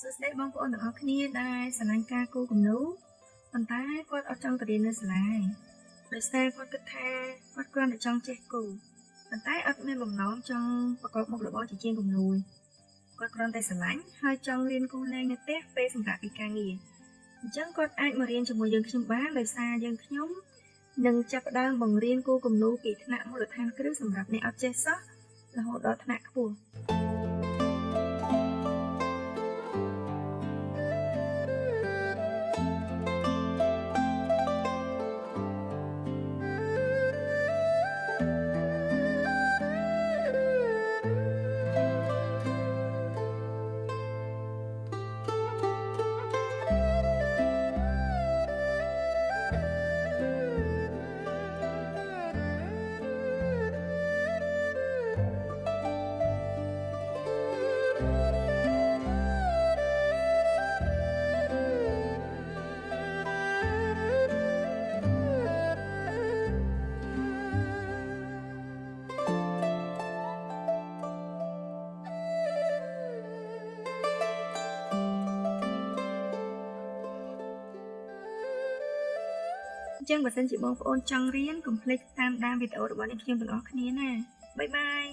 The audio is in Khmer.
សួស្តីបងប្អូនទាំងអស់គ្នាដែលស្រឡាញ់ការគូរគំនូរប៉ុន្តែគាត់អត់ចង់ទៅរៀននៅសាលាដោយសារគាត់គិតថាគាត់គ្រាន់តែចង់ចេះគូរប៉ុន្តែអត់មានបំណងចង់ប្រកបមុខរបរជាជាងគំនូរគាត់គ្រាន់តែស្រឡាញ់ហើយចង់រៀនគូរលេងនៅផ្ទះពេលសម្រាប់ពីការងារអញ្ចឹងគាត់អាចមករៀនជាមួយយើងខ្ញុំបានដោយសារយើងខ្ញុំនឹងចាប់ផ្ដើមបង្រៀនគូរគំនូរពីថ្នាក់មូលដ្ឋានគ្រឹះសម្រាប់អ្នកអត់ចេះសោះរហូតដល់ថ្នាក់ខ្ពស់អញ្ចឹងបើសិនជាបងប្អូនចង់រៀនកុំភ្លេចតាមដានវីដេអូរបស់អ្នកខ្ញុំទាំងអស់គ្នាណាបាយបាយ